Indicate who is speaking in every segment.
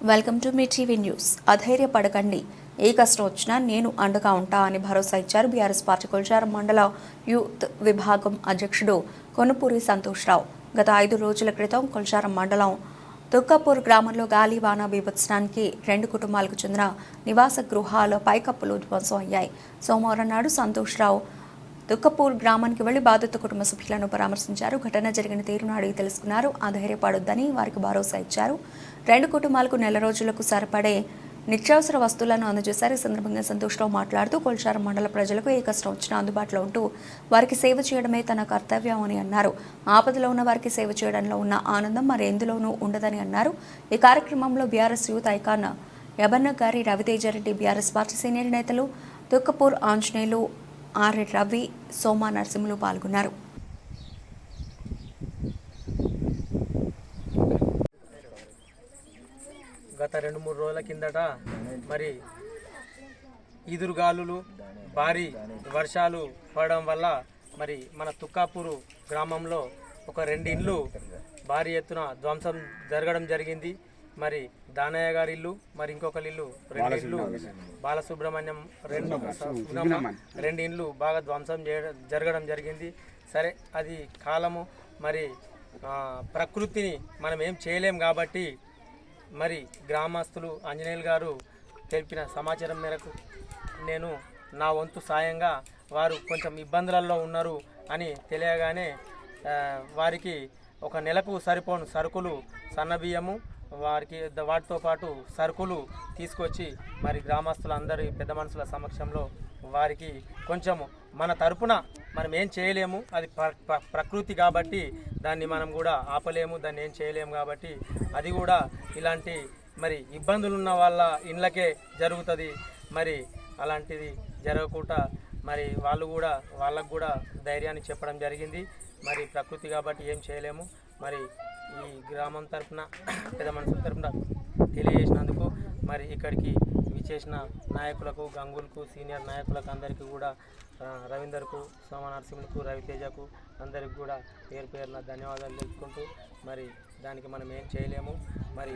Speaker 1: Welcome to Mee TV news. అధైర్యపడకండి, ఏ కష్టం వచ్చినా నేను అండగా ఉంటా అని భరోసా ఇచ్చారు బీఆర్ఎస్ పార్టీ కొల్చారం మండల యూత్ విభాగం అధ్యక్షుడు కొనుపూరి సంతోష్రావు. గత 5 రోజుల క్రితం కొల్చారం మండలం తుక్కపూర్ గ్రామంలో గాలి వాన బీభత్సానికి 2 కుటుంబాలకు చెందిన నివాస గృహాల పైకప్పులు ధ్వంసం అయ్యాయి. సోమవారం నాడు సంతోష్రావు తుక్కపూర్ గ్రామానికి వెళ్లి బాధిత కుటుంబ సభ్యులను పరామర్శించారు. ఘటన జరిగిన తీరును అడిగి తెలుసుకున్నారు. అధైర్యపడొద్దని వారికి భరోసా ఇచ్చారు. 2 కుటుంబాలకు నెల రోజులకు సరిపడే నిత్యావసర వస్తువులను అందజేశారు. ఈ సందర్భంగా సంతోష్రావు మాట్లాడుతూ కొల్చారం మండల ప్రజలకు ఏ కష్టం వచ్చినా అందుబాటులో ఉంటూ వారికి సేవ చేయడమే తన కర్తవ్యం అని అన్నారు. ఆపదలో ఉన్న వారికి సేవ చేయడంలో ఉన్న ఆనందం మరెందులోనూ ఉండదని అన్నారు. ఈ కార్యక్రమంలో బీఆర్ఎస్ యూత్ ఐకాన్ యబన్న గారి రవితేజారెడ్డి, బీఆర్ఎస్ పార్టీ సీనియర్ నేతలు తుక్కపూర్ ఆంజనేయులు, ఆర్ రవి, సోమా నరసింహులు పాల్గొన్నారు.
Speaker 2: గత 2-3 రోజుల కిందట మరి ఈదురుగాలులు, భారీ వర్షాలు పడడం వల్ల మరి మన తుక్కాపూరు గ్రామంలో ఒక 2 ఇండ్లు భారీ ఎత్తున ధ్వంసం జరగడం జరిగింది. మరి దానయ్య గారి ఇల్లు, మరి ఇంకొక ఇల్లు, 2 ఇల్లు బాలసుబ్రహ్మణ్యం 2 ఇండ్లు బాగా ధ్వంసం జరగడం జరిగింది. సరే, అది కాలము, మరి ప్రకృతిని మనం ఏం చేయలేం కాబట్టి మరి గ్రామస్తులు ఆంజనేయులు గారు తెలిపిన సమాచారం మేరకు నేను నా వంతు సాయంగా వారు కొంచెం ఇబ్బందులలో ఉన్నారు అని తెలియగానే వారికి ఒక నెలకు సరిపోను సరుకులు, సన్నబియ్యము, వాటితో పాటు సరుకులు తీసుకొచ్చి మరి గ్రామస్తులందరి పెద్ద మనుషుల సమక్షంలో వారికి కొంచెము మన తరపున మనం ఏం చేయలేము, అది ప్రకృతి కాబట్టి దాన్ని మనం కూడా ఆపలేము, దాన్ని ఏం చేయలేము కాబట్టి అది కూడా ఇలాంటి మరి ఇబ్బందులు ఉన్న వాళ్ళ ఇండ్లకే జరుగుతుంది. మరి అలాంటిది జరగకుండా మరి వాళ్ళకు కూడా ధైర్యాన్ని చెప్పడం జరిగింది. మరి ప్రకృతి కాబట్టి ఏం చేయలేము. మరి ఈ గ్రామం తరఫున పెద్ద మనుషుల తరఫున తెలియజేసినందుకు మరి ఇక్కడికి విచ్చేసిన నాయకులకు, గంగులకు, సీనియర్ నాయకులకు అందరికీ కూడా, రవీందర్కు, సోమ నరసింహులకు, రవితేజకు అందరికి కూడా పేరు పేరున ధన్యవాదాలు తెలుపుకుంటూ మరి దానికి మనం ఏం చేయలేము. మరి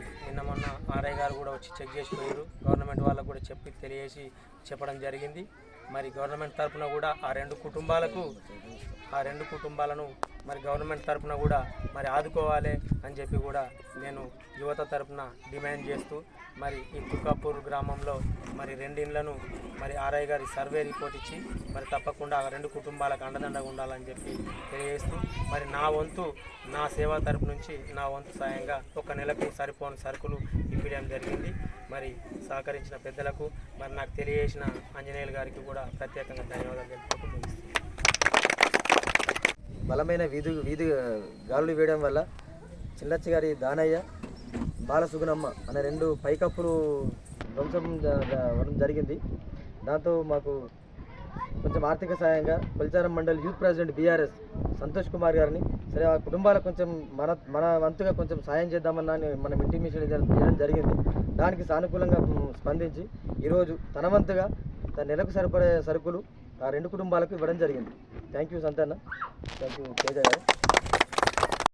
Speaker 2: మొన్న ఆర్ఐ గారు కూడా వచ్చి చెక్ చేసిపోయారు. గవర్నమెంట్ వాళ్ళకు కూడా చెప్పడం జరిగింది. మరి గవర్నమెంట్ తరఫున కూడా ఆ 2 కుటుంబాలను మరి గవర్నమెంట్ తరఫున కూడా మరి ఆదుకోవాలి అని చెప్పి కూడా నేను యువత తరఫున డిమాండ్ చేస్తూ మరి ఈ తుక్కాపూర్ గ్రామంలో మరి 2 ఇండ్లను మరి ఆర్ఐ గారి సర్వే రిపోర్ట్ ఇచ్చి మరి తప్పకుండా ఆ 2 కుటుంబాలకు అండదండగా ఉండాలని చెప్పి తెలియజేస్తూ మరి నా సేవా తరపు నుంచి నా వంతు సాయంగా ఒక నెలకు సరిపోని సరుకులు ఇప్పించడం జరిగింది. మరి సహకరించిన పెద్దలకు, మరి నాకు తెలియజేసిన ఆంజనేయులు గారికి కూడా ప్రత్యేకంగా ధన్యవాదాలు తెలుపుతూ ముగిస్తున్నాను.
Speaker 3: బలమైన వీధి గాలులు వేయడం వల్ల చిల్లచ్చి గారి దానయ్య, బాలసుగుణమ్మ అనే 2 పైకప్పులు ధ్వంసం అవ్వడం జరిగింది. దాంతో మాకు కొంచెం ఆర్థిక సాయంగా Kolcharam mandal youth president BRS Santosh Kumar గారిని, సరే ఆ కుటుంబాలకు కొంచెం మన వంతుగా కొంచెం సాయం చేద్దామని మనం ఇంటిమేషన్ చేయడం జరిగింది. దానికి సానుకూలంగా స్పందించి ఈరోజు తన వంతుగా తన నెలకు సరిపడే సరుకులు ఆ 2 కుటుంబాలకు ఇవ్వడం జరిగింది. Thank you Santhanna, thank you Teja గారు.